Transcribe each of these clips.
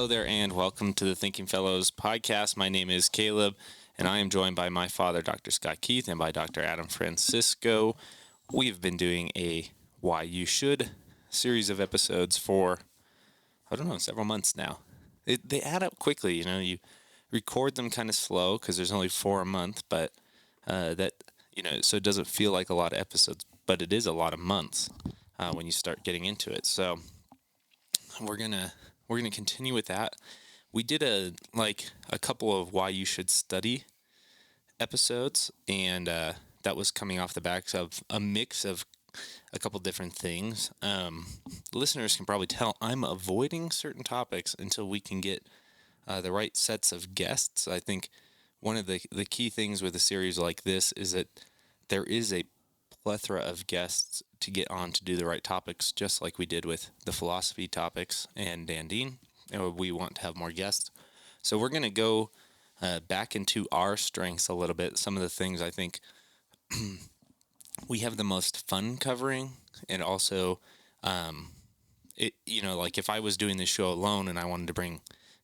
Hello there, and welcome to the Thinking Fellows podcast. My name is Caleb, and I am joined by my father, Dr. Scott Keith, and by Dr. Adam Francisco. We've been doing a Why You Should series of episodes for, several months now. They add up quickly, you record them kind of slow because there's only 4 a month, but so it doesn't feel like a lot of episodes, but it is a lot of months when you start getting into it. So we're gonna continue with that. We did a couple of Why You Should Study episodes, and that was coming off the backs of a mix of a couple different things. Listeners can probably tell I'm avoiding certain topics until we can get the right sets of guests. I think one of the key things with a series like this is that there is a plethora of guests to get on to do the right topics, just like we did with the philosophy topics and Dan Dean. We want to have more guests. So we're going to go back into our strengths a little bit. Some of the things I think we have the most fun covering, and also, if I was doing this show alone and I wanted to bring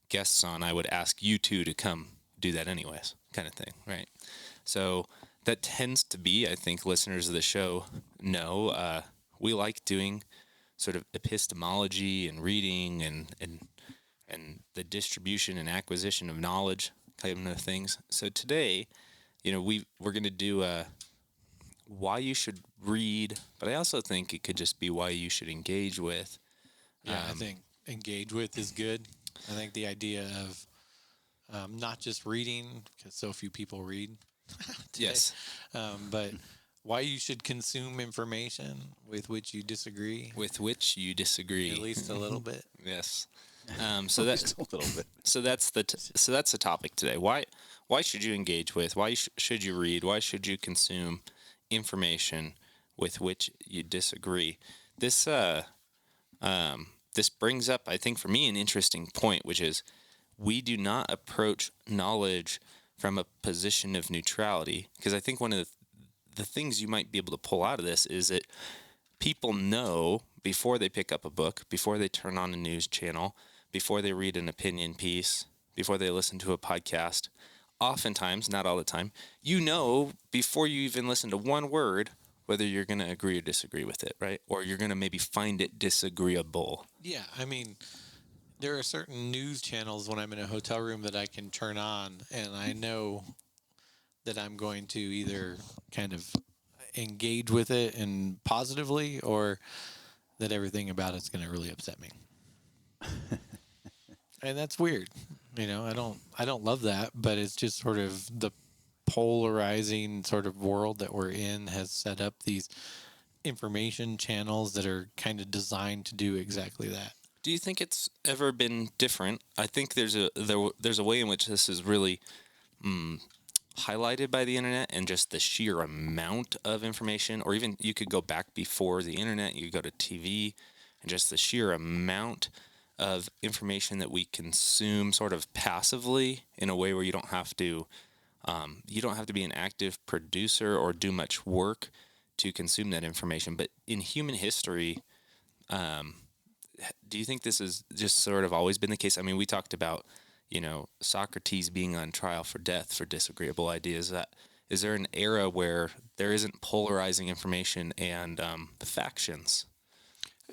guests on, I would ask you two to come do that anyways, kind of thing, right? So that tends to be, I think listeners of the show know, we like doing sort of epistemology and reading and the distribution and acquisition of knowledge kind of things. So today, we're going to do why you should read, but I also think it could just be why you should engage with. Yeah, I think engage with is good. I think the idea of not just reading, because so few people read today, Yes. but why you should consume information with which you disagree. With which you disagree. At least a little bit. Yes. So that's a little bit. So that's the topic today. Why should you engage with? Why should you read? Why should you consume information with which you disagree? This this brings up, I think, for me, an interesting point, which is we do not approach knowledge from a position of neutrality, because I think one of the things you might be able to pull out of this is that people know before they pick up a book, before they turn on a news channel, before they read an opinion piece, before they listen to a podcast, oftentimes, not all the time, before you even listen to one word, whether you're going to agree or disagree with it, right? Or you're going to maybe find it disagreeable. Yeah, I mean, there are certain news channels when I'm in a hotel room that I can turn on, and I know that I'm going to either kind of engage with it and positively, or that everything about it's going to really upset me. And that's weird. I don't love that, but it's just sort of the polarizing sort of world that we're in has set up these information channels that are kind of designed to do exactly that. Do you think it's ever been different? I think there's a way in which this is really highlighted by the internet, and just the sheer amount of information, or even you could go back before the internet, you could go to TV, and just the sheer amount of information that we consume sort of passively in a way where you don't have to be an active producer or do much work to consume that information. But in human history, do you think this has just sort of always been the case? I mean, we talked about, Socrates being on trial for death for disagreeable ideas. Is there an era where there isn't polarizing information and the factions?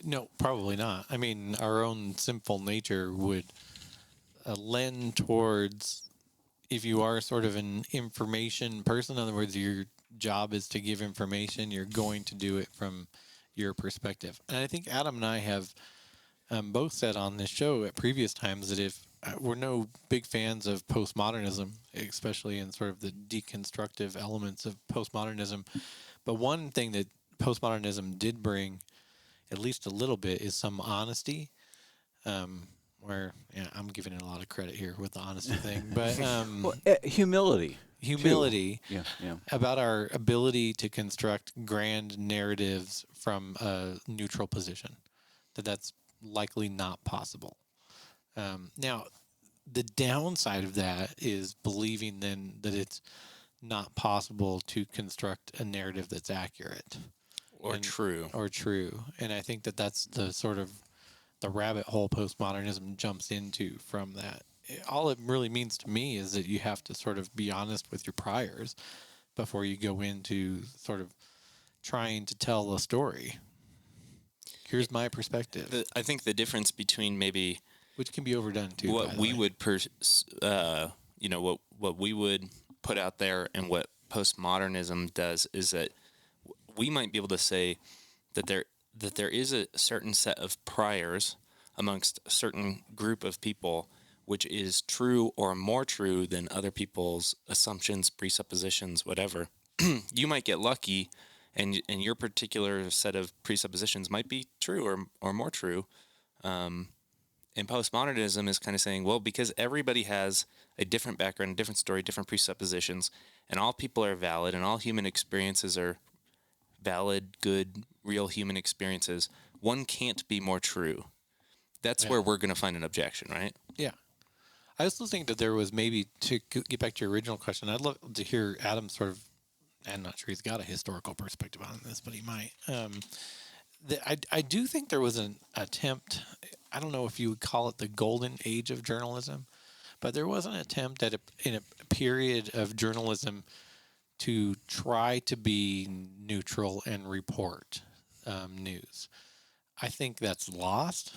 No, probably not. I mean, our own sinful nature would lend towards, if you are sort of an information person, in other words, your job is to give information, you're going to do it from your perspective. And I think Adam and I have both said on this show at previous times that if we're no big fans of postmodernism, especially in sort of the deconstructive elements of postmodernism. But one thing that postmodernism did bring, at least a little bit, is some honesty. Where I'm giving it a lot of credit here with the honesty thing, but Humility. Humility. Yeah, yeah. About our ability to construct grand narratives from a neutral position. That's likely not possible. Now, the downside of that is believing then that it's not possible to construct a narrative that's accurate Or true. or true. And I think that that's the sort of the rabbit hole postmodernism jumps into from that. All it really means to me is that you have to sort of be honest with your priors before you go into sort of trying to tell a story. Here's my perspective, I think the difference between maybe which can be overdone too. what by the we way. would what we would put out there and what postmodernism does is that we might be able to say that there is a certain set of priors amongst a certain group of people which is true or more true than other people's assumptions, presuppositions, whatever. You might get lucky and your particular set of presuppositions might be true or more true. And postmodernism is kind of saying, well, because everybody has a different background, a different story, different presuppositions, and all people are valid and all human experiences are valid, good, real human experiences, one can't be more true. That's Yeah. where we're going to find an objection, right? Yeah. I also think that there was maybe, to get back to your original question, I'd love to hear Adam sort of, I'm not sure he's got a historical perspective on this, but he might. I do think there was an attempt, I don't know if you would call it the golden age of journalism, but there was an attempt in a period of journalism to try to be neutral and report news. I think that's lost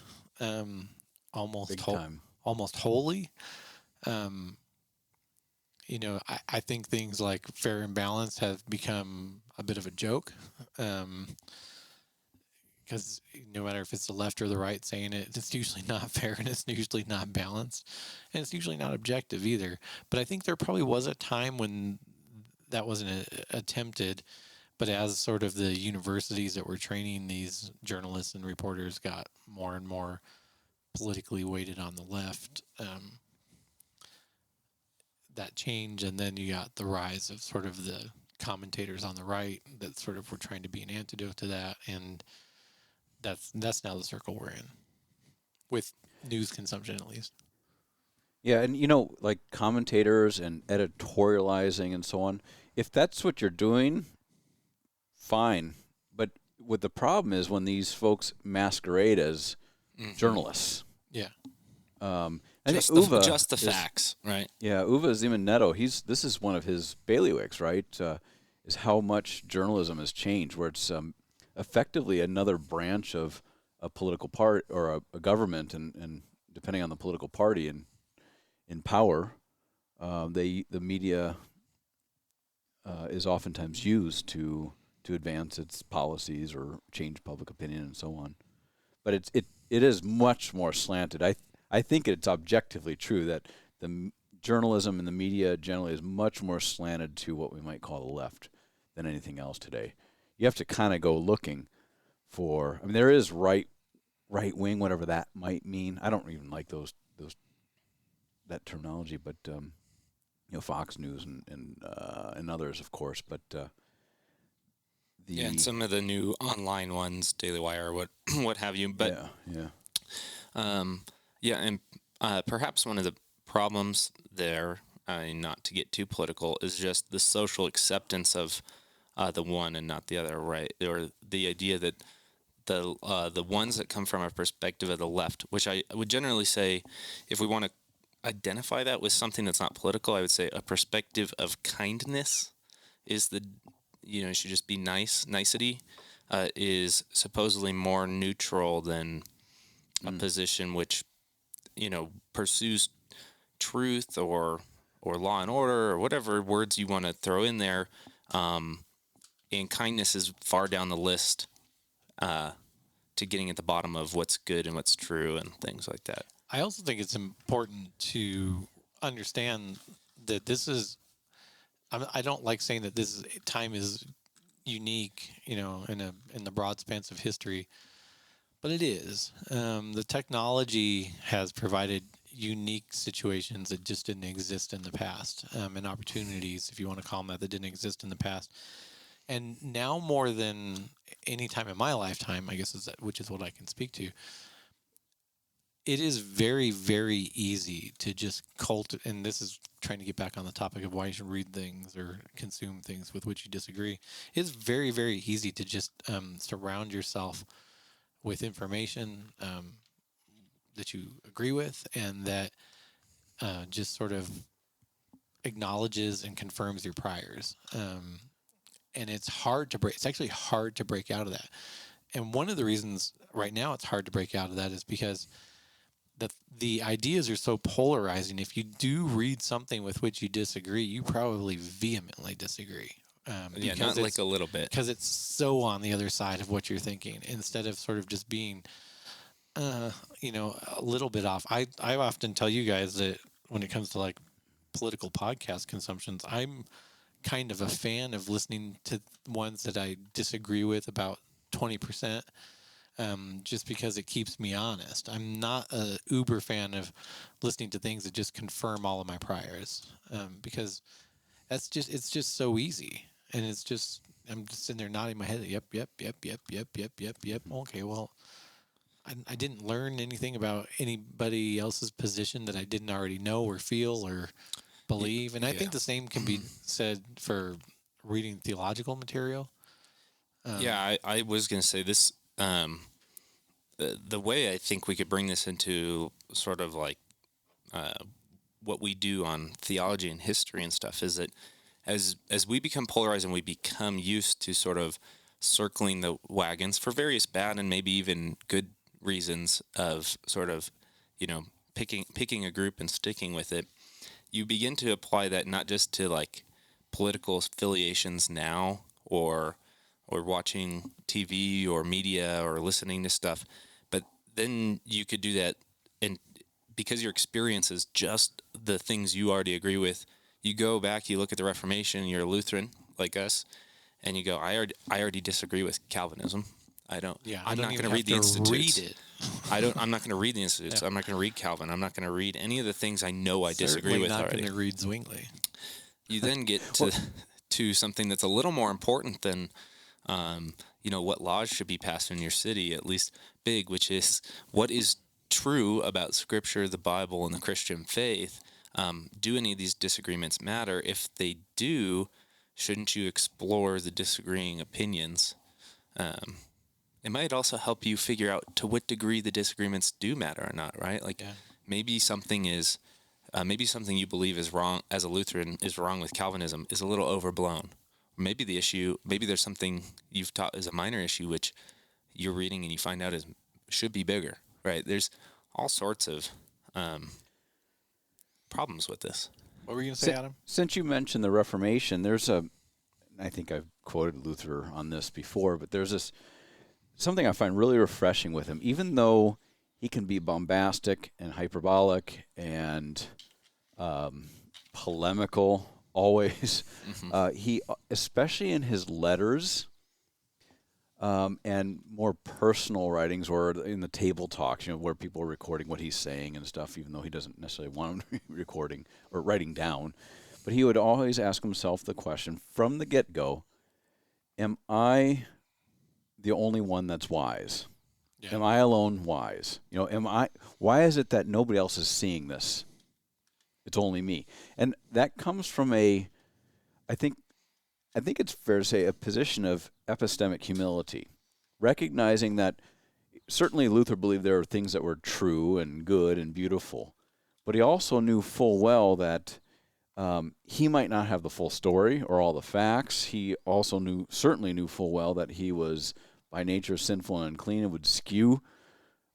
almost Big time. almost wholly. I think things like fair and balanced have become a bit of a joke. Because no matter if it's the left or the right saying it, it's usually not fair and it's usually not balanced and it's usually not objective either. But I think there probably was a time when that wasn't attempted. But as sort of the universities that were training these journalists and reporters got more and more politically weighted on the left, that changed. And then you got the rise of sort of the commentators on the right that sort of were trying to be an antidote to that. And that's now the circle we're in with news consumption, at least. Yeah, and like commentators and editorializing and so on, if that's what you're doing, fine. But what the problem is when these folks masquerade as journalists. Yeah. I think Just the facts, right? Yeah, Uwe Zimonetto, this is one of his bailiwicks, right? Is how much journalism has changed, where it's effectively another branch of a political part or a government, and depending on the political party and in power, the media is oftentimes used to advance its policies or change public opinion and so on. But it is much more slanted. I think it's objectively true that the journalism and the media generally is much more slanted to what we might call the left than anything else today. You have to kind of go looking for. I mean, there is right wing, whatever that might mean. I don't even like that terminology, but Fox News and others, of course. But And some of the new online ones, Daily Wire, what have you. But and perhaps one of the problems there, not to get too political, is just the social acceptance of the one and not the other, right? Or the idea that the ones that come from a perspective of the left, which I would generally say, if we want to identify that with something that's not political, I would say a perspective of kindness is it should just be nicety, is supposedly more neutral than a position which, pursues truth or law and order or whatever words you want to throw in there. And kindness is far down the list to getting at the bottom of what's good and what's true and things like that. I also think it's important to understand that this is. I don't like saying that time is unique, in the broad spans of history, but it is. The technology has provided unique situations that just didn't exist in the past, and opportunities, if you want to call them that didn't exist in the past. And now more than any time in my lifetime, I guess, which is what I can speak to, it is very, very easy to just and this is trying to get back on the topic of why you should read things or consume things with which you disagree. It's very, very easy to just surround yourself with information, you agree with, and that just sort of acknowledges and confirms your priors. And it's hard to break. It's actually hard to break out of that. And one of the reasons right now it's hard to break out of that is because the ideas are so polarizing. If you do read something with which you disagree, you probably vehemently disagree. Yeah, not like a little bit. Because it's so on the other side of what you're thinking, instead of sort of just being, a little bit off. I often tell you guys that when it comes to like political podcast consumptions, I'm kind of a fan of listening to ones that I disagree with about 20%. Just because it keeps me honest. I'm not a uber fan of listening to things that just confirm all of my priors, because it's just so easy, and I'm just sitting there nodding my head. Yep, yep, yep, yep, yep, yep, yep, yep. Okay, well, I didn't learn anything about anybody else's position that I didn't already know or feel or believe, and I think the same can be said for reading theological material. Yeah, I was going to say this. The way I think we could bring this into sort of like what we do on theology and history and stuff is that as we become polarized and we become used to sort of circling the wagons for various bad and maybe even good reasons of sort of, picking a group and sticking with it, you begin to apply that not just to like political affiliations now or watching TV or media or listening to stuff, but then you could do that, and because your experience is just the things you already agree with, you go back, you look at the Reformation, you're a Lutheran like us, and you go, I already disagree with Calvinism. I'm not going to read the Institutes. I'm not going to read the Institutes. I'm not going to read Calvin. I'm not going to read any of the things I know I disagree with already. Certainly not going to read Zwingli. You then get to something that's a little more important than, what laws should be passed in your city, at least big, which is what is true about Scripture, the Bible, and the Christian faith. Do any of these disagreements matter? If they do, shouldn't you explore the disagreeing opinions? It might also help you figure out to what degree the disagreements do matter or not, right? Like maybe something you believe is wrong as a Lutheran is wrong with Calvinism is a little overblown. Maybe there's something you've taught is a minor issue, which you're reading and you find out should be bigger, right? There's all sorts of problems with this. What were you going to say, Adam? Since you mentioned the Reformation, I think I've quoted Luther on this before, but there's something I find really refreshing with him, even though he can be bombastic and hyperbolic and polemical always. He, especially in his letters and more personal writings, or in the table talks, where people are recording what he's saying and stuff, even though he doesn't necessarily want them to be recording or writing down. But he would always ask himself the question from the get-go, am I the only one that's wise? Yeah. Am I alone wise? Why is it that nobody else is seeing this? It's only me. And that comes from I think it's fair to say, a position of epistemic humility, recognizing that certainly Luther believed there are things that were true and good and beautiful, but he also knew full well that he might not have the full story or all the facts. He also certainly knew full well that he was by nature sinful and unclean and would skew,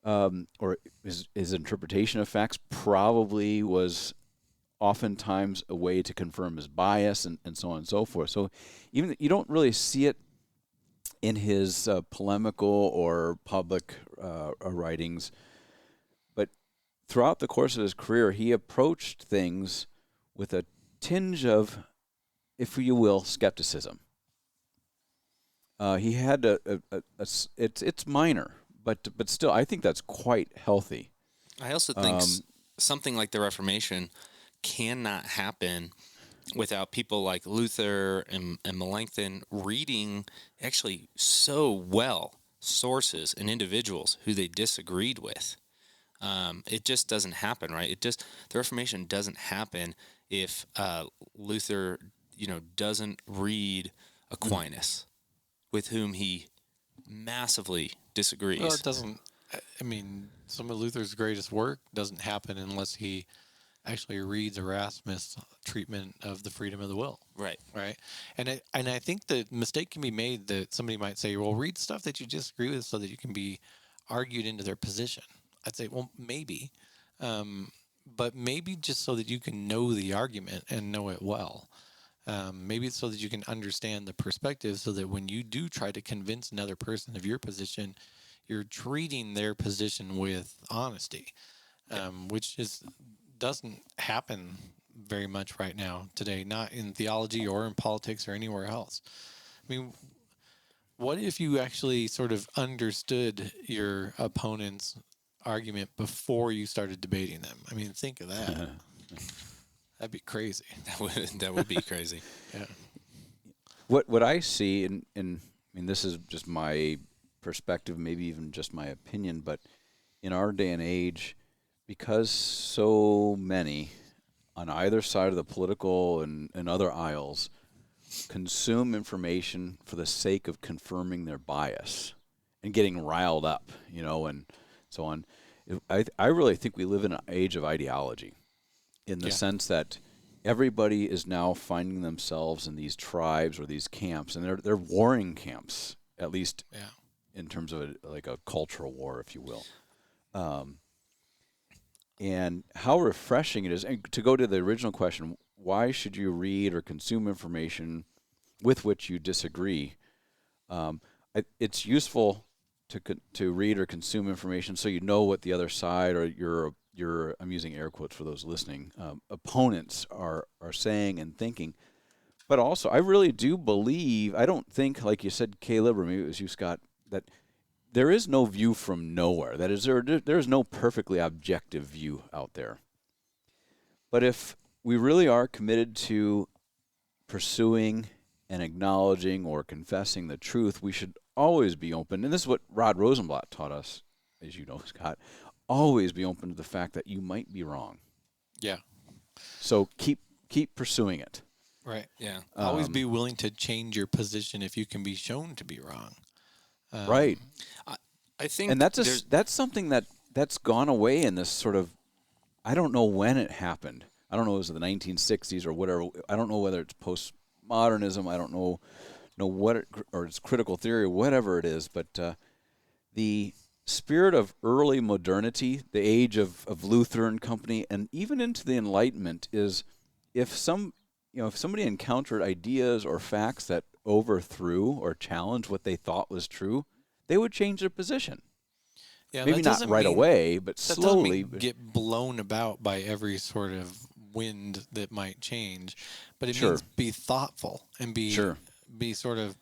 or his interpretation of facts probably was oftentimes a way to confirm his bias and so on and so forth. So even you don't really see it in his polemical or public writings, but throughout the course of his career, he approached things with a tinge of, if you will, skepticism. He had it's minor, but still, I think that's quite healthy. I also think something like the Reformation cannot happen without people like Luther and Melanchthon reading actually so well sources and individuals who they disagreed with. It just doesn't happen, right? The Reformation doesn't happen if Luther, doesn't read Aquinas, with whom he massively disagrees. Well, it doesn't I mean, some of Luther's greatest work doesn't happen unless he actually reads Erasmus' treatment of the freedom of the will. Right. Right. And I think the mistake can be made that somebody might say, well, read stuff that you disagree with so that you can be argued into their position. I'd say, well, maybe. But maybe just so that you can know the argument and know it well. Maybe it's so that you can understand the perspective so that when you do try to convince another person of your position, you're treating their position with honesty, which doesn't happen very much right now today, not in theology or in politics or anywhere else. I mean, what if you actually sort of understood your opponent's argument before you started debating them? I mean, think of that. That'd be crazy. That would be crazy. Yeah. What I see, and I mean, this is just my perspective, maybe even just my opinion, but in our day and age, because so many on either side of the political and other aisles consume information for the sake of confirming their bias and getting riled up, and so on. I really think we live in an age of ideology in the sense that everybody is now finding themselves in these tribes or these camps, and they're warring camps, at least in terms of like a cultural war, if you will. And how refreshing it is. And to go to the original question, why should you read or consume information with which you disagree? It's useful to read or consume information so you know what the other side or your I'm using air quotes for those listening, opponents are saying and thinking. But also, I really do believe, I don't think, like you said, Caleb, or maybe it was you, Scott, that there is no view from nowhere. That is, there is no perfectly objective view out there. But if we really are committed to pursuing and acknowledging or confessing the truth, we should always be open. And this is what Rod Rosenblatt taught us, as you know, Scott. Always be open to the fact that you might be wrong. Yeah. So keep pursuing it. Right. Yeah. Always be willing to change your position if you can be shown to be wrong. Right. I think, and that's something that's gone away in this sort of, I don't know when it happened. I don't know, it was the 1960s or whatever. I don't know whether it's postmodernism. I don't know what or it's critical theory or whatever it is. But the spirit of early modernity, the age of Luther and company, and even into the Enlightenment is if somebody encountered ideas or facts that overthrew or challenged what they thought was true, they would change their position. Yeah, maybe not right away, but slowly. Get blown about by every sort of wind that might change, but it Sure. means be thoughtful and be sort of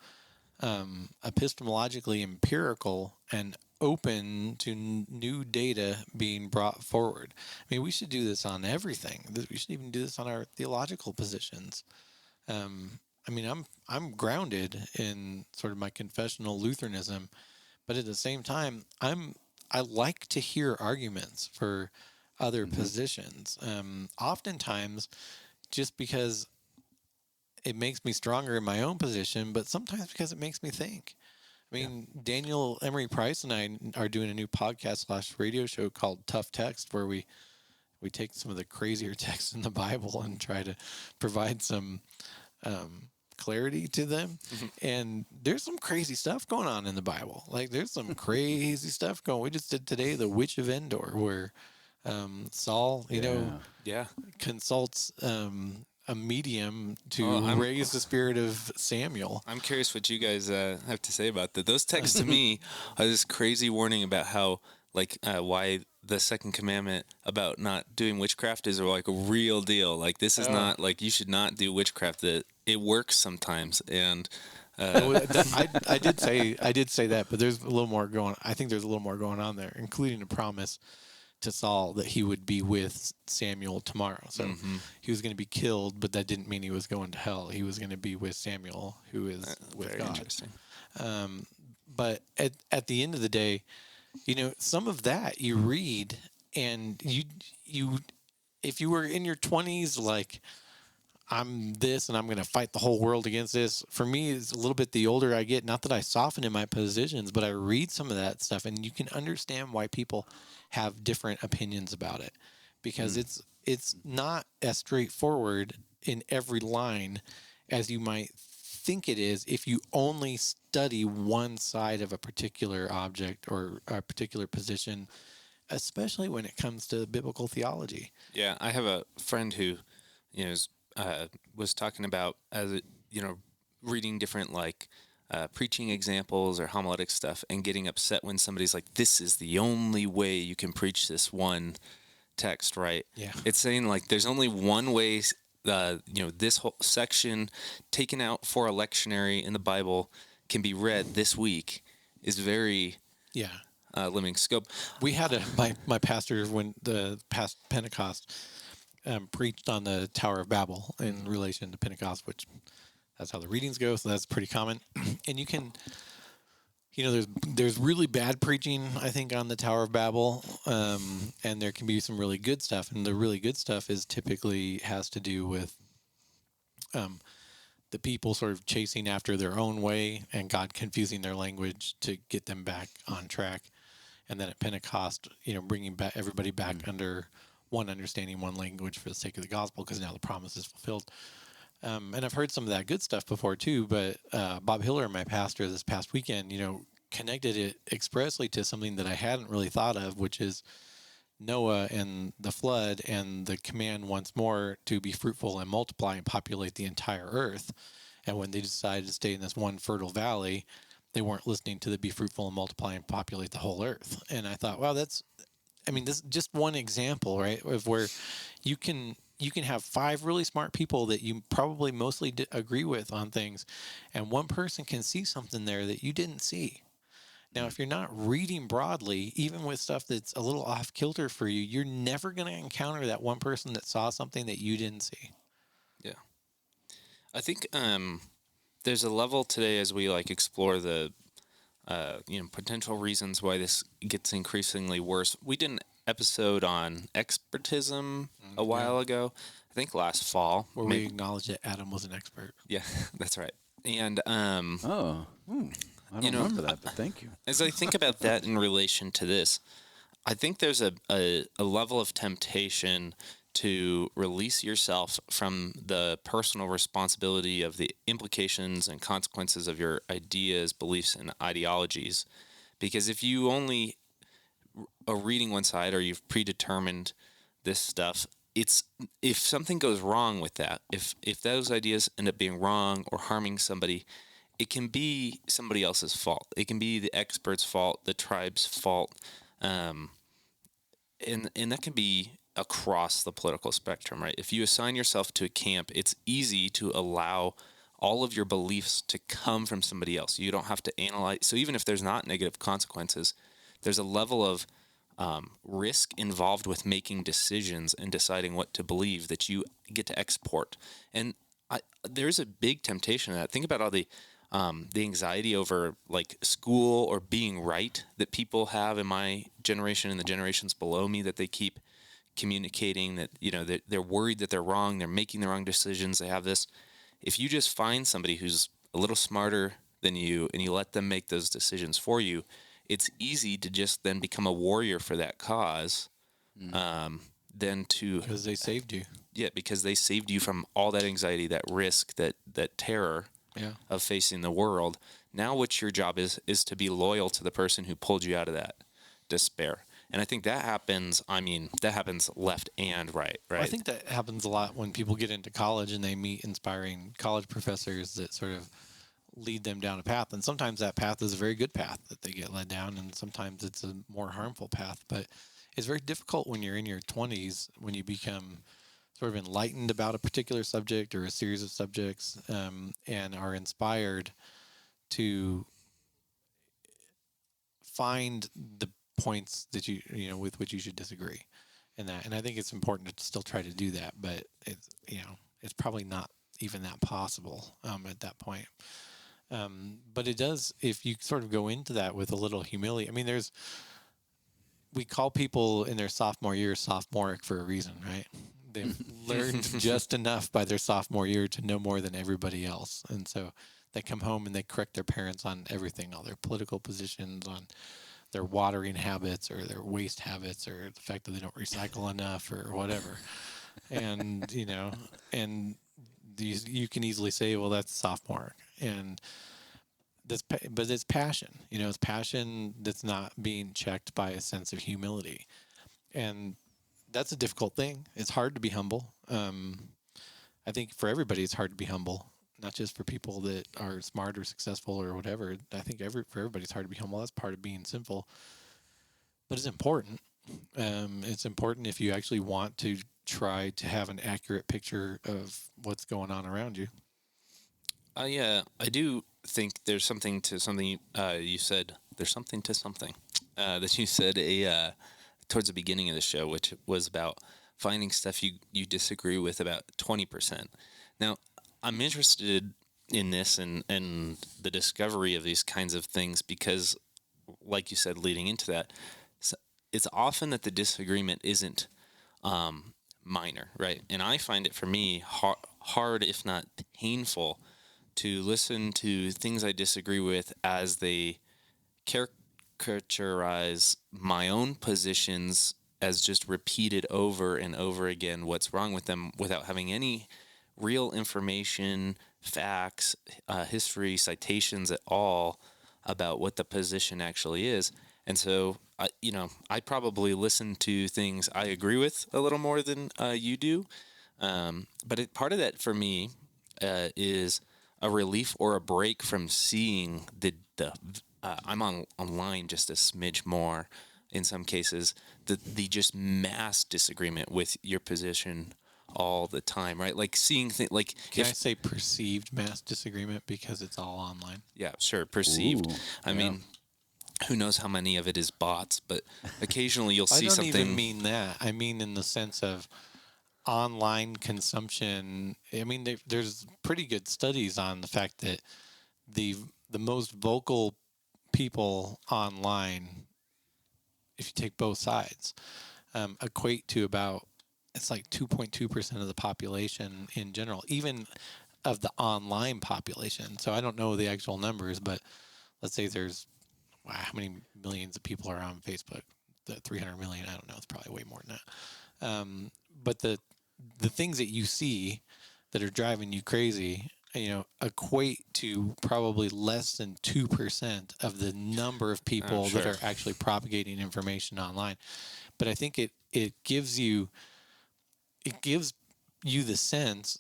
epistemologically empirical and open to new data being brought forward. I mean, we should do this on everything. We should even do this on our theological positions. I mean, I'm grounded in sort of my confessional Lutheranism, but at the same time, I like to hear arguments for other positions. Oftentimes, just because it makes me stronger in my own position, but sometimes because it makes me think. I mean, Daniel Emery Price and I are doing a new podcast / radio show called Tough Text, where we take some of the crazier texts in the Bible and try to provide some clarity to them. And there's some crazy stuff going on in the Bible. Like, there's some crazy stuff going. We just did today the Witch of Endor, where Saul, consults a medium to raise the spirit of Samuel. I'm curious what you guys have to say about that. Those texts to me are this crazy warning about how, why the second commandment about not doing witchcraft is like a real deal. Like, this is not like, you should not do witchcraft. That it works sometimes, and I did say that, but there's a little more going. I think there's a little more going on there, including a promise to Saul that he would be with Samuel tomorrow. So he was going to be killed, but that didn't mean he was going to hell. He was going to be with Samuel, who is with very God. interesting. But at the end of the day, some of that you read, and you if you were in your 20s, like, I'm this and I'm going to fight the whole world against this. For me, it's a little bit the older I get, not that I soften in my positions, but I read some of that stuff and you can understand why people have different opinions about it, because it's not as straightforward in every line as you might think it is if you only study one side of a particular object or a particular position, especially when it comes to biblical theology. Yeah, I have a friend who, was talking about reading different preaching examples or homiletic stuff and getting upset when somebody's like, "This is the only way you can preach this one text," right? Yeah. It's saying like there's only one way. This whole section taken out for a lectionary in the Bible can be read this week is very Yeah. limiting scope. We had my pastor when the past Pentecost preached on the Tower of Babel in relation to Pentecost, which that's how the readings go. So that's pretty common. And you can, there's really bad preaching, I think, on the Tower of Babel, and there can be some really good stuff. And the really good stuff is typically has to do with the people sort of chasing after their own way and God confusing their language to get them back on track. And then at Pentecost, bringing back everybody back under one understanding, one language for the sake of the gospel, because now the promise is fulfilled. And I've heard some of that good stuff before too, but Bob Hiller, my pastor, this past weekend, connected it expressly to something that I hadn't really thought of, which is Noah and the flood and the command once more to be fruitful and multiply and populate the entire earth. And when they decided to stay in this one fertile valley, they weren't listening to the be fruitful and multiply and populate the whole earth. And I thought, wow, this is just one example, right, of where you can have 5 really smart people that you probably mostly agree with on things, and one person can see something there that you didn't see. Now, if you're not reading broadly, even with stuff that's a little off kilter for you, you're never going to encounter that one person that saw something that you didn't see. Yeah. I think there's a level today as we explore the potential reasons why this gets increasingly worse. We did an episode on expertism a while ago, I think last fall, where we acknowledged that Adam was an expert. Yeah, that's right. And I don't remember that, but thank you. As I think about that in relation to this, I think there's a level of temptation to release yourself from the personal responsibility of the implications and consequences of your ideas, beliefs, and ideologies. Because if you only are reading one side or you've predetermined this stuff, if something goes wrong with that, if those ideas end up being wrong or harming somebody, it can be somebody else's fault. It can be the expert's fault, the tribe's fault, and that can be across the political spectrum, right? If you assign yourself to a camp, it's easy to allow all of your beliefs to come from somebody else. You don't have to analyze. So even if there's not negative consequences, there's a level of risk involved with making decisions and deciding what to believe that you get to export. And there's a big temptation in that. Think about all the anxiety over school or being right that people have in my generation and the generations below me, that they keep communicating that, they're worried that they're wrong. They're making the wrong decisions. They have this. If you just find somebody who's a little smarter than you and you let them make those decisions for you, it's easy to just then become a warrior for that cause. Because they saved you. Yeah, because they saved you from all that anxiety, that risk, that terror of facing the world. Now what your job is to be loyal to the person who pulled you out of that despair. And I think that happens, that happens left and right. Well, I think that happens a lot when people get into college and they meet inspiring college professors that sort of lead them down a path. And sometimes that path is a very good path that they get led down, and sometimes it's a more harmful path. But it's very difficult when you're in your 20s, when you become sort of enlightened about a particular subject or a series of subjects, and are inspired to find the points that with which you should disagree, and I think it's important to still try to do that, but it's probably not even that possible at that point. But it does, if you sort of go into that with a little humility. We call people in their sophomore year sophomoric for a reason, right? they've learned just enough by their sophomore year to know more than everybody else. And so they come home and they correct their parents on everything, all their political positions, on their watering habits or their waste habits or the fact that they don't recycle enough or whatever. And, and you can easily say, well, that's sophomore. And but it's passion, it's passion that's not being checked by a sense of humility. And that's a difficult thing. It's hard to be humble. I think for everybody, it's hard to be humble, not just for people that are smart or successful or whatever. I think for everybody, it's hard to be humble. That's part of being sinful, but it's important. It's important if you actually want to try to have an accurate picture of what's going on around you. Yeah, I do think there's something to something you said. There's something to something that you said towards the beginning of the show, which was about finding stuff you disagree with about 20%. Now, I'm interested in this and the discovery of these kinds of things because, like you said, leading into that, it's often that the disagreement isn't minor, right? And I find it, for me, hard, if not painful, to listen to things I disagree with as they caricaturize my own positions as just repeated over and over again what's wrong with them without having any real information, facts, history, citations at all about what the position actually is. And so, I probably listen to things I agree with a little more than you do. But part of that for me is a relief or a break from seeing I'm online just a smidge more in some cases, the just mass disagreement with your position all the time, right? Like seeing things like Can I say perceived mass disagreement because it's all online? Yeah, sure, perceived. Ooh, I mean, who knows how many of it is bots, but occasionally you'll see something. I don't even mean that. I mean in the sense of online consumption. I mean, there's pretty good studies on the fact that the most vocal people online, if you take both sides, equate to about, it's like 2.2% of the population in general, even of the online population. So I don't know the actual numbers, but let's say there's, wow, how many millions of people are on Facebook? The 300 million, I don't know. It's probably way more than that. But the things that you see that are driving you crazy, equate to probably less than 2% of the number of people that are actually propagating information online. But I think it gives you the sense,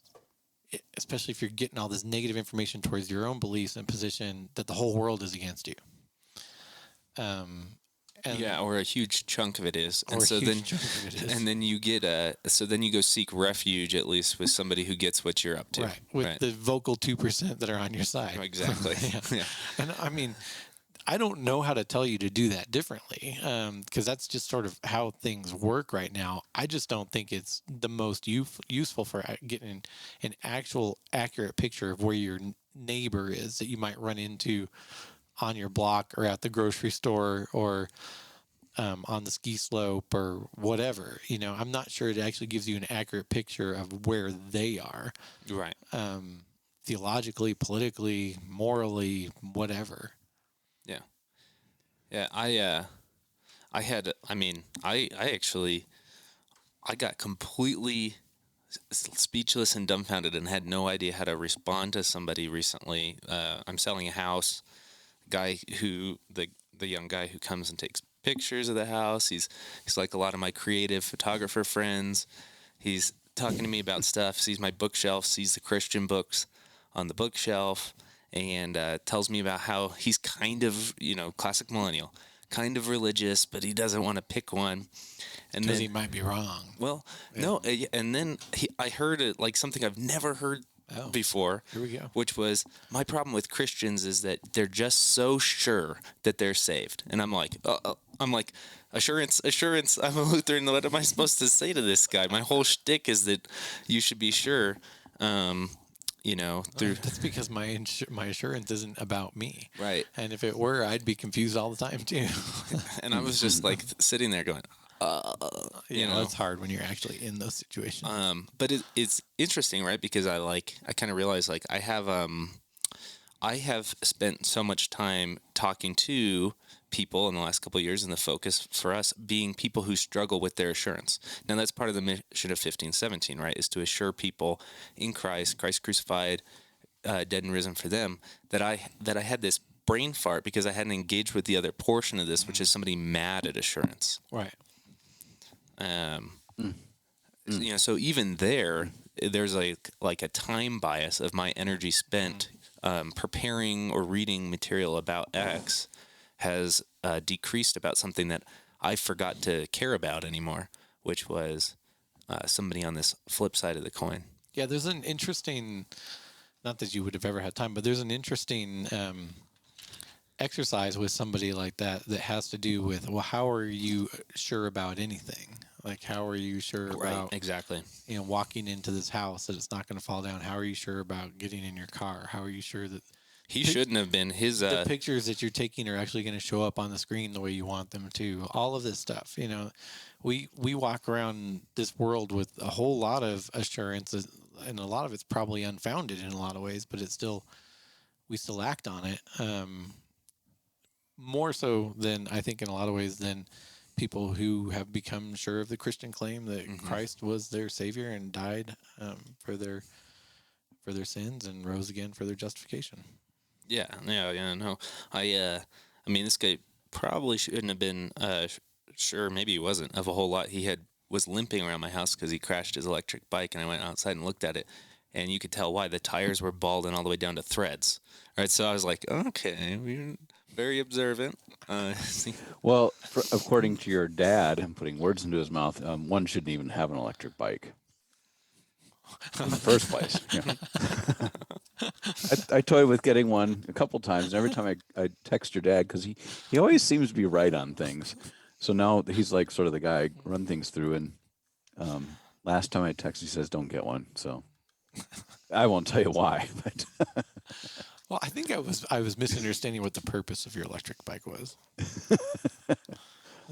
especially if you're getting all this negative information towards your own beliefs and position, that the whole world is against you. Or a huge chunk of it is, and then you get so then you go seek refuge at least with somebody who gets what you're up to, right? With the vocal 2% that are on your side, exactly. Yeah. And I mean, I don't know how to tell you to do that differently, because that's just sort of how things work right now. I just don't think it's the most useful for getting an actual accurate picture of where your neighbor is that you might run into on your block or at the grocery store or on the ski slope or whatever. I'm not sure it actually gives you an accurate picture of where they are. Right. Theologically, politically, morally, whatever. Yeah. Yeah. I got completely speechless and dumbfounded and had no idea how to respond to somebody recently. I'm selling a house. The young guy who comes and takes pictures of the house. He's like a lot of my creative photographer friends. He's talking to me about stuff, sees my bookshelf, sees the Christian books on the bookshelf, and tells me about how he's kind of, classic millennial, kind of religious, but he doesn't want to pick one. And because he might be wrong. Well, yeah. No, and then I heard it like something I've never heard before. Here we go. Which was, my problem with Christians is that they're just so sure that they're saved, and I'm like, assurance. I'm a Lutheran. What am I supposed to say to this guy? My whole shtick is that you should be sure. That's because my assurance isn't about me. Right. And if it were, I'd be confused all the time too. And I was just like sitting there going, you Yeah, know. that's hard when you're actually in those situations. But it's interesting, right? Because I kind of realize like I have spent so much time talking to people in the last couple of years, and the focus for us being people who struggle with their assurance. Now, that's part of the mission of 1517, right? Is to assure people in Christ crucified, dead and risen for them. That I had this brain fart because I hadn't engaged with the other portion of this, which is somebody mad at assurance. Right. Um, Mm. so even there's like a time bias of my energy spent preparing or reading material about X has decreased about something that I forgot to care about anymore, which was somebody on this flip side of the coin. Yeah, there's an interesting, not that you would have ever had time, but there's an interesting exercise with somebody like that that has to do with, well, how are you sure about anything? Like, how are you sure about, Exactly. walking into this house that it's not going to fall down? How are you sure about getting in your car? How are you sure that He shouldn't have been his. the pictures that you're taking are actually going to show up on the screen the way you want them to? All of this stuff, we walk around this world with a whole lot of assurance, and a lot of it's probably unfounded in a lot of ways, but we still act on it. More so than I think in a lot of ways than people who have become sure of the Christian claim that Christ was their Savior and died for their sins and rose again for their justification. Yeah. No. I mean, this guy probably shouldn't have been. Sure, maybe he wasn't of a whole lot. Was limping around my house because he crashed his electric bike, and I went outside and looked at it, and you could tell why the tires were balding all the way down to threads. Right, so I was like, okay, we're very observant. Well, according to your dad, I'm putting words into his mouth. One shouldn't even have an electric bike in the first place. Yeah. I toyed with getting one a couple times, and every time I text your dad, because he always seems to be right on things. So now he's like sort of the guy I run things through. And last time I texted, he says, "Don't get one." So I won't tell you why. But Well, I think I was misunderstanding what the purpose of your electric bike was.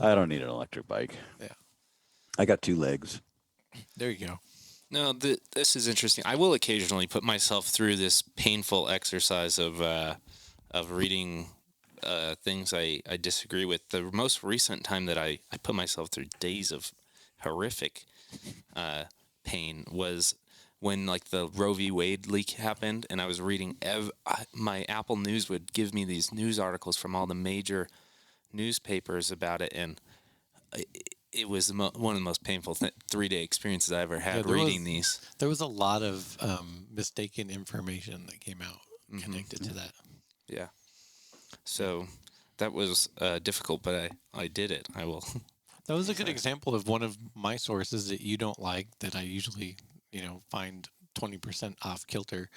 I don't need an electric bike. Yeah. I got 2 legs. There you go. No, this is interesting. I will occasionally put myself through this painful exercise of reading things I disagree with. The most recent time that I put myself through days of horrific pain was when like the Roe v. Wade leak happened, and I was reading. My Apple News would give me these news articles from all the major newspapers about it, and it was one of the most painful 3-day experiences I ever had reading these. There was a lot of mistaken information that came out connected to that. Yeah. So that was difficult, but I did it. I will. That was a good example of one of my sources that you don't like that I usually, find 20% off kilter.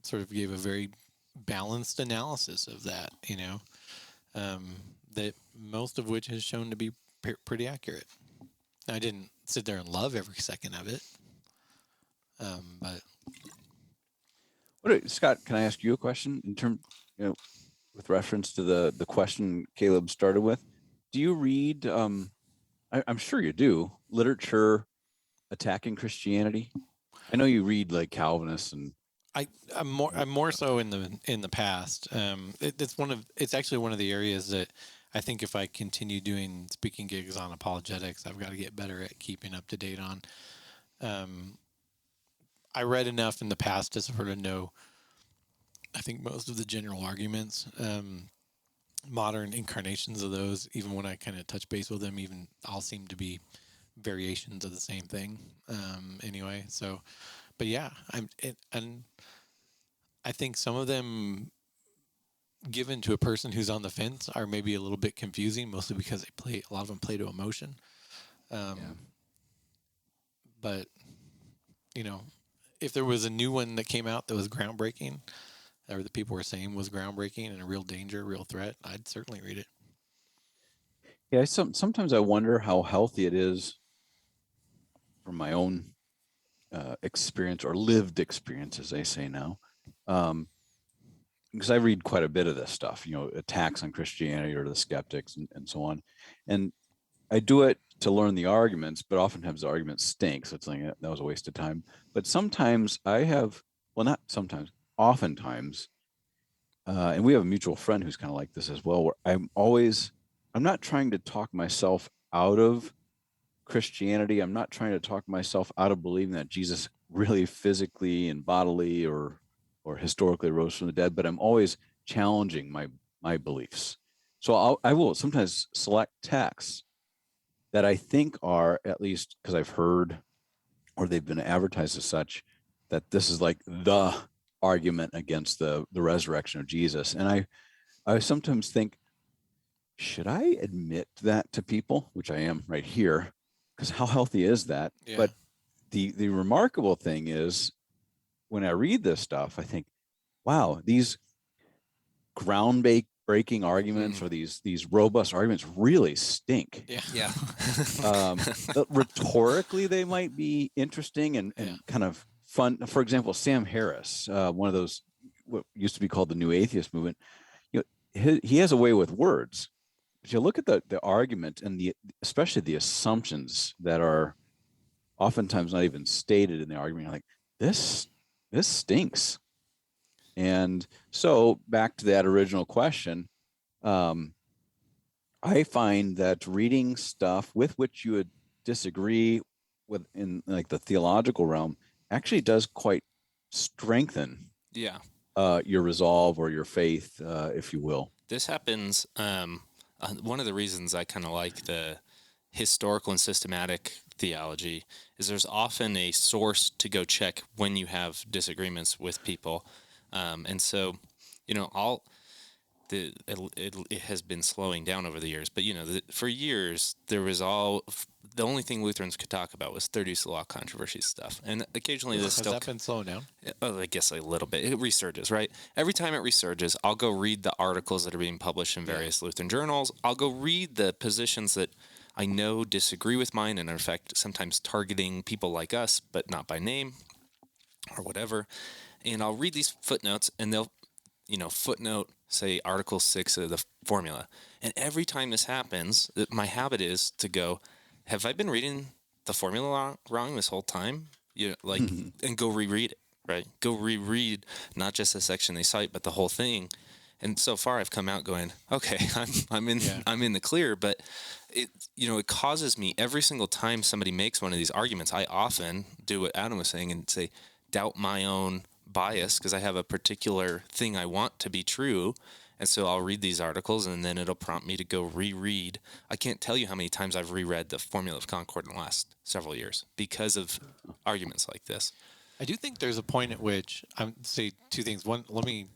Sort of gave a very balanced analysis of that, that most of which has shown to be pretty accurate. I didn't sit there and love every second of it, but Scott, can I ask you a question in terms, with reference to the question Caleb started with? Do you read? I'm sure you do literature attacking Christianity. I know you read like Calvinists and. I'm more so in the past. It's actually one of the areas that I think if I continue doing speaking gigs on apologetics, I've got to get better at keeping up to date on. I read enough in the past to sort of know, I think, most of the general arguments, modern incarnations of those, even when I kind of touch base with them, even all seem to be variations of the same thing. Anyway, so, but yeah, and I think some of them given to a person who's on the fence are maybe a little bit confusing, mostly because a lot of them play to emotion. But if there was a new one that came out that was groundbreaking, or the people were saying was groundbreaking and a real danger, a real threat, I'd certainly read it. Yeah, sometimes I wonder how healthy it is from my own experience or lived experience, as they say now. Because I read quite a bit of this stuff, attacks on Christianity or the skeptics and so on. And I do it to learn the arguments, but oftentimes the argument stinks. So it's like that was a waste of time. But sometimes I have, well, not sometimes, oftentimes, and we have a mutual friend who's kind of like this as well, where I'm not trying to talk myself out of Christianity. I'm not trying to talk myself out of believing that Jesus really physically and bodily or historically rose from the dead, but I'm always challenging my beliefs. So I will sometimes select texts that I think are, at least because I've heard or they've been advertised as such, that this is like the argument against the resurrection of Jesus. And I sometimes think, should I admit that to people, which I am right here, because how healthy is that? Yeah. But the remarkable thing is, when I read this stuff, I think, wow, these ground breaking arguments or these robust arguments really stink. Yeah. Yeah. Rhetorically, they might be interesting and Yeah. kind of fun. For example, Sam Harris, one of those what used to be called the New Atheist movement. You know, he has a way with words. But you look at the argument and especially the assumptions that are oftentimes not even stated in the argument. You're like, this stinks. And so back to that original question, um, I find that reading stuff with which you would disagree with in like the theological realm actually does quite strengthen Yeah. your resolve or your faith, if you will. This happens. One of the reasons I kind of like the historical and systematic theology is there's often a source to go check when you have disagreements with people. And so, I'll it has been slowing down over the years, but for years there was the only thing Lutherans could talk about was third use of law controversy stuff, and occasionally this Has still that been slowing down? I guess a little bit. It resurges, right? Every time it resurges, I'll go read the articles that are being published in various Lutheran journals. I'll go read the positions that I know disagree with mine, and in fact sometimes targeting people like us, but not by name or whatever. And I'll read these footnotes, and they'll footnote, say, Article 6 of the formula. And every time this happens, my habit is to go, have I been reading the formula wrong this whole time? And go reread it, right? Go reread not just the section they cite, but the whole thing. And so far, I've come out going, okay, I'm in the clear. But it causes me every single time somebody makes one of these arguments. I often do what Adam was saying and say, doubt my own bias because I have a particular thing I want to be true. And so I'll read these articles and then it'll prompt me to go reread. I can't tell you how many times I've reread the Formula of Concord in the last several years because of arguments like this. I do think there's a point at which I'm say two things. One, let me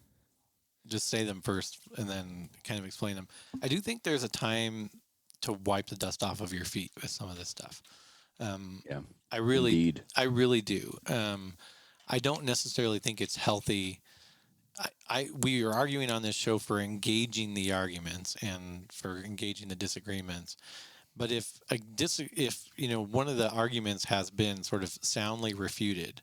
just say them first and then kind of explain them. I do think there's a time to wipe the dust off of your feet with some of this stuff. Yeah, I really, indeed. I really do. I don't necessarily think it's healthy. We are arguing on this show for engaging the arguments and for engaging the disagreements. But if one of the arguments has been sort of soundly refuted,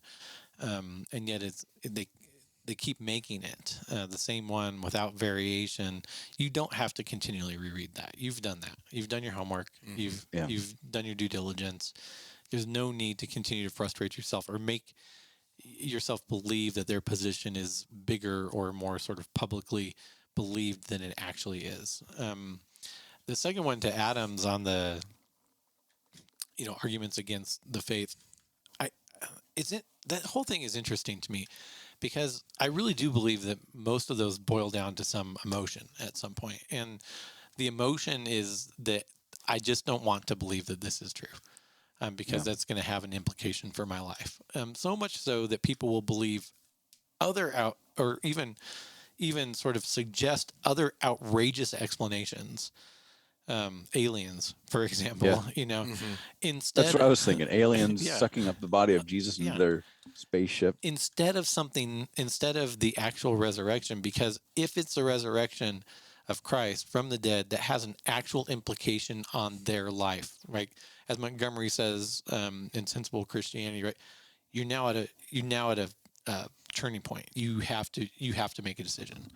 and yet they keep making it the same one without variation, you don't have to continually reread that. You've done that. You've done your homework. Yeah. You've done your due diligence. There's no need to continue to frustrate yourself or make yourself believe that their position is bigger or more sort of publicly believed than it actually is. The second one to Adams on the arguments against the faith, that whole thing is interesting to me because I really do believe that most of those boil down to some emotion at some point, and the emotion is that I just don't want to believe that this is true. Because that's going to have an implication for my life. So much so that people will believe or even sort of suggest other outrageous explanations. Aliens, for example, instead. That's what I was thinking. Aliens Yeah. sucking up the body of Jesus into their spaceship. Instead of the actual resurrection, because if it's the resurrection of Christ from the dead that has an actual implication on their life, right? As Montgomery says in Sensible Christianity, right? You're now at a turning point. You have to make a decision.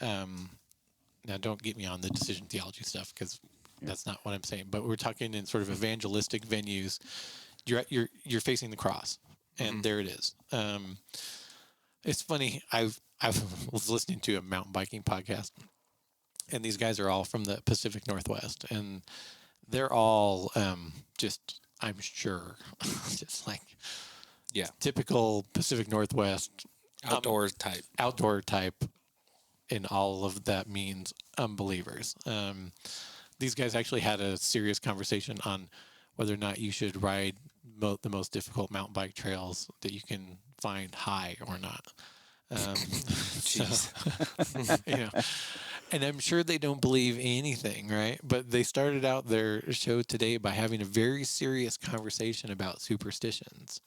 Now, don't get me on the decision theology stuff because That's not what I'm saying. But we're talking in sort of evangelistic venues. You're facing the cross, and there it is. It's funny. I was listening to a mountain biking podcast, and these guys are all from the Pacific Northwest, and they're all just, I'm sure, just like Yeah. typical Pacific Northwest Outdoor type. and all of that means unbelievers. These guys actually had a serious conversation on whether or not you should ride the most difficult mountain bike trails that you can find high or not. And I'm sure they don't believe anything, right? But they started out their show today by having a very serious conversation about superstitions.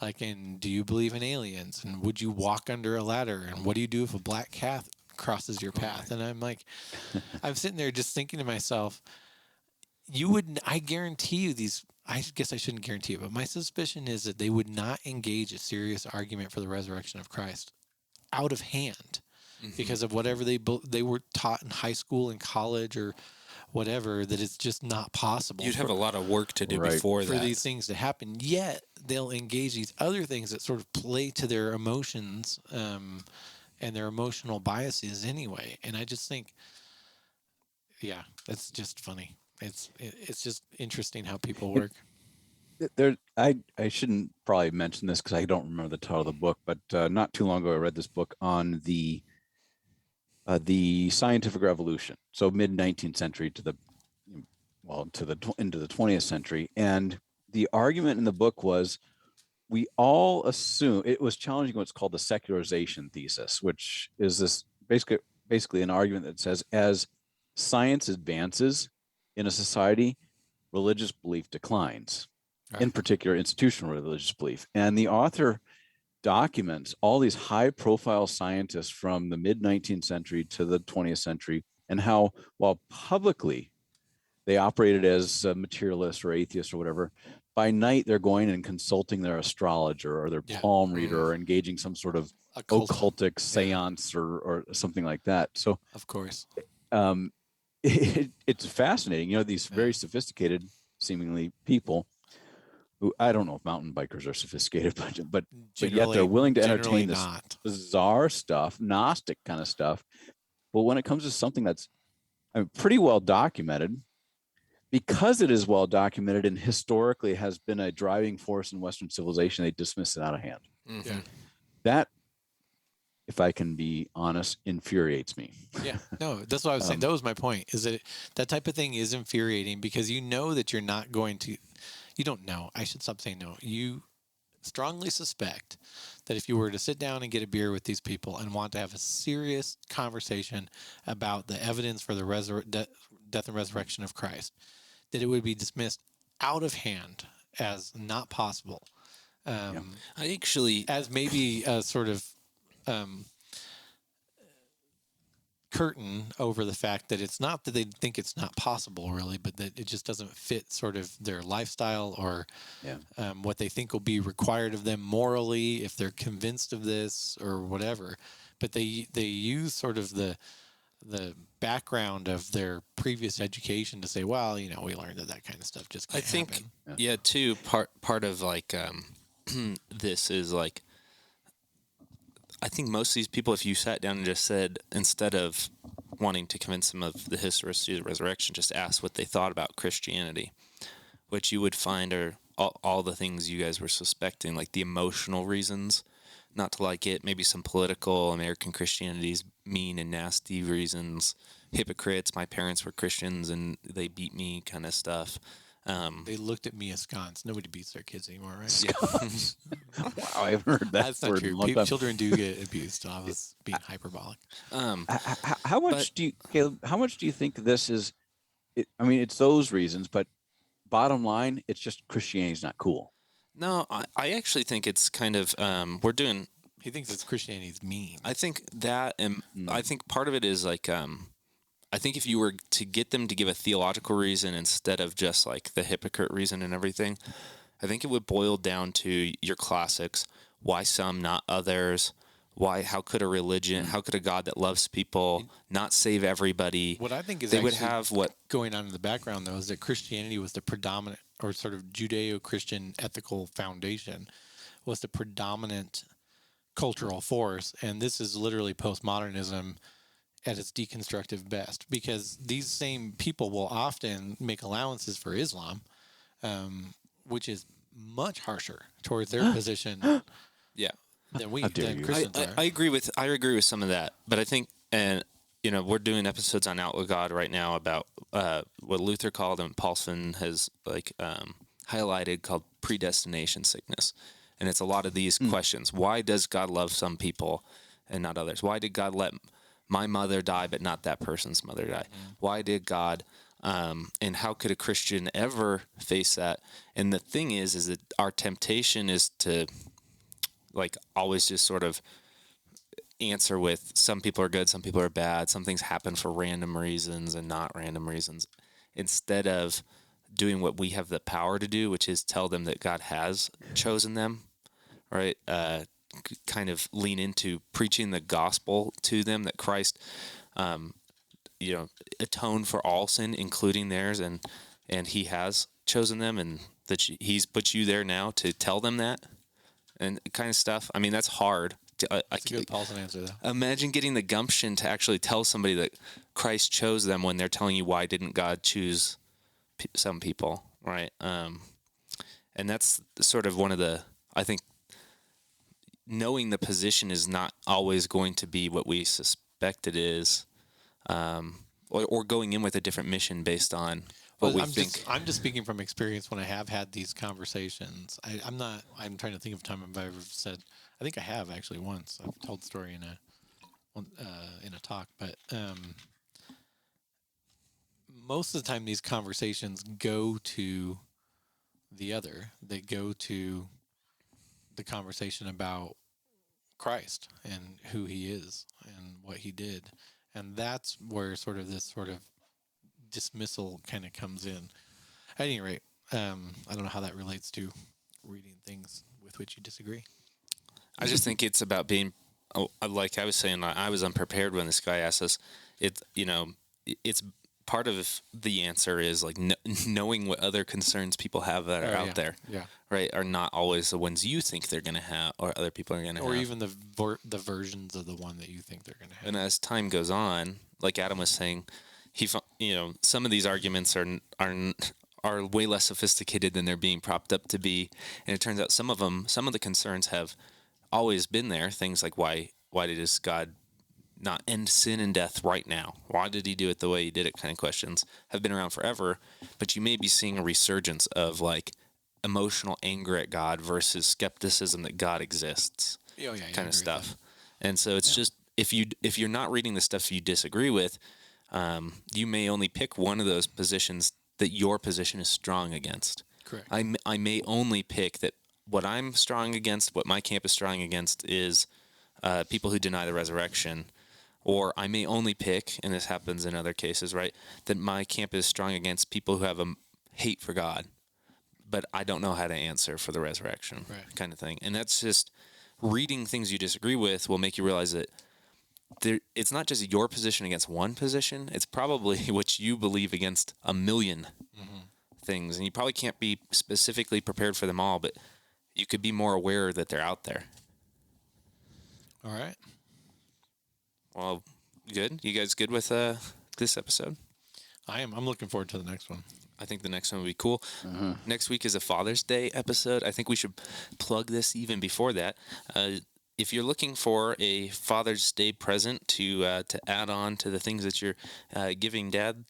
Like, do you believe in aliens? And would you walk under a ladder? And what do you do if a black cat crosses your path? And I'm like, I'm sitting there just thinking to myself, I guarantee you I guess I shouldn't guarantee it, but my suspicion is that they would not engage a serious argument for the resurrection of Christ out of hand because of whatever they were taught in high school and college or whatever, that it's just not possible. You'd have a lot of work to do before for that. these things to happen. Yet they'll engage these other things that sort of play to their emotions and their emotional biases anyway. And I just think, yeah, that's just funny. It's just interesting how people work. I shouldn't probably mention this because I don't remember the title of the book, but not too long ago I read this book on the scientific revolution, so mid 19th century into the 20th century, and the argument in the book was we all assume it was challenging what's called the secularization thesis, which is this basically an argument that says as science advances in a society, religious belief declines. Right. In particular, institutional religious belief. And the author documents all these high-profile scientists from the mid-19th century to the 20th century, and how, while publicly they operated as materialists or atheists or whatever, by night they're going and consulting their astrologer or their palm reader or engaging some sort of occultic seance or something like that. So, of course, it's fascinating. These very sophisticated, seemingly people who, I don't know if mountain bikers are sophisticated, but yet they're willing to entertain this bizarre stuff, Gnostic kind of stuff. But when it comes to something that's pretty well documented, because it is well documented and historically has been a driving force in Western civilization, they dismiss it out of hand. Mm-hmm. Yeah. That, if I can be honest, infuriates me. Yeah, no, that's what I was saying. That was my point, is that that type of thing is infuriating because you know that you're not going to, you don't know. I should stop saying no. You strongly suspect that if you were to sit down and get a beer with these people and want to have a serious conversation about the evidence for the death and resurrection of Christ, that it would be dismissed out of hand as not possible. I actually, as maybe a sort of curtain over the fact that it's not that they think it's not possible really, but that it just doesn't fit sort of their lifestyle or what they think will be required of them morally if they're convinced of this or whatever. But they use sort of the background of their previous education to say, well, we learned that kind of stuff just can't happen. Too, part of like this is like, I think most of these people, if you sat down and just said, instead of wanting to convince them of the historicity of the resurrection, just ask what they thought about Christianity, which you would find are all the things you guys were suspecting, like the emotional reasons not to like it, maybe some political, American Christianity's mean and nasty reasons, hypocrites, my parents were Christians and they beat me kind of stuff. They looked at me askance. Nobody beats their kids anymore, right? Yeah. Wow, I've heard that. That's not true. Children do get abused. So I was being hyperbolic. How much do you think this is? It's those reasons, but bottom line, it's just Christianity's not cool. No, I actually think it's kind of He thinks it's Christianity's mean. I think that, and I think part of it is like. I think if you were to get them to give a theological reason instead of just like the hypocrite reason and everything, I think it would boil down to your classics. Why some, not others? why? How could a religion? How could a God that loves people not save everybody? What I think is they would actually have what going on in the background, though, is that Christianity was the predominant, or sort of Judeo-Christian ethical foundation, was the predominant cultural force, and this is literally postmodernism at its deconstructive best, because these same people will often make allowances for Islam, which is much harsher towards their position yeah. than How dare you. Christians are. I agree with some of that, but I think, and we're doing episodes on Out with God right now about what Luther called and Paulson has highlighted called predestination sickness, and it's a lot of these questions: why does God love some people and not others? Why did God let my mother die but not that person's mother die? Why did God? And how could a Christian ever face that? And the thing is that our temptation is to always just sort of answer with some people are good, some people are bad, some things happen for random reasons and not random reasons, instead of doing what we have the power to do, which is tell them that God has chosen them, right? Kind of lean into preaching the gospel to them, that Christ, atoned for all sin, including theirs, and he has chosen them, and that he's put you there now to tell them that, and kind of stuff. I mean, that's hard. That's a good Paulson answer, though. Imagine getting the gumption to actually tell somebody that Christ chose them when they're telling you, why didn't God choose some people, right? And that's sort of one of the, I think, knowing the position is not always going to be what we suspect it is, or going in with a different mission based on what we think. I'm just speaking from experience when I have had these conversations. I'm trying to think of a time I've ever said, I think I have actually once. I've told the story in a talk, but most of the time these conversations go to the other. They go to the conversation about Christ and who he is and what he did. And that's where this sort of dismissal kind of comes in. At any rate, I don't know how that relates to reading things with which you disagree. I just think it's about being, like I was saying, I was unprepared when this guy asked us. It's part of the answer is knowing what other concerns people have that are out there, right, are not always the ones you think they're going to have, or other people are going to have, or even the versions of the one that you think they're going to have. And as time goes on, like Adam was saying, some of these arguments are way less sophisticated than they're being propped up to be, and it turns out some of the concerns have always been there. Things like why does God not end sin and death right now? Why did he do it the way he did it? Kind of questions have been around forever, but you may be seeing a resurgence of emotional anger at God versus skepticism that God exists, kind of stuff. And so it's just, if you're not reading the stuff you disagree with, you may only pick one of those positions that your position is strong against. Correct. I may only pick that what I'm strong against, what my camp is strong against, is people who deny the resurrection. Or I may only pick, and this happens in other cases, right, that my camp is strong against people who have a hate for God, but I don't know how to answer for the resurrection, kind of thing. And that's just, reading things you disagree with will make you realize that it's not just your position against one position. It's probably what you believe against a million things. And you probably can't be specifically prepared for them all, but you could be more aware that they're out there. All right. Well, good. You guys good with this episode? I am. I'm looking forward to the next one. I think the next one will be cool. Next week is a Father's Day episode. I think we should plug this even before that. If you're looking for a Father's Day present to add on to the things that you're giving Dad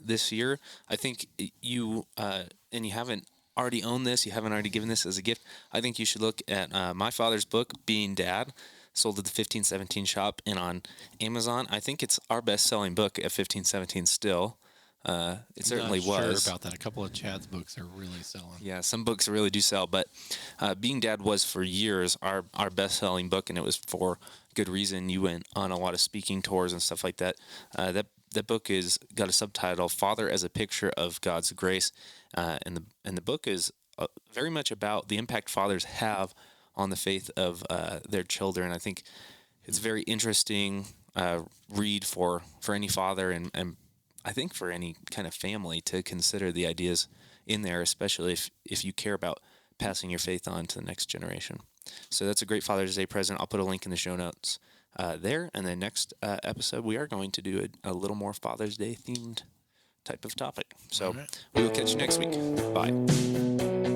this year, I think you and you haven't already owned this, you haven't already given this as a gift, I think you should look at my father's book, Being Dad, sold at the 1517 shop and on Amazon. I think it's our best-selling book at 1517 still. It certainly was. Sure about that. A couple of Chad's books are really selling. Yeah, some books really do sell, but Being Dad was for years our best-selling book, and it was for good reason. You went on a lot of speaking tours and stuff like that. That book is got a subtitle, Father as a Picture of God's Grace, and the book is very much about the impact fathers have on the faith of their children. I think it's a very interesting read for any father and I think for any kind of family to consider the ideas in there, especially if you care about passing your faith on to the next generation. So that's a great Father's Day present. I'll put a link in the show notes there. And then next episode, we are going to do a little more Father's Day themed type of topic. So we will catch you next week. Bye.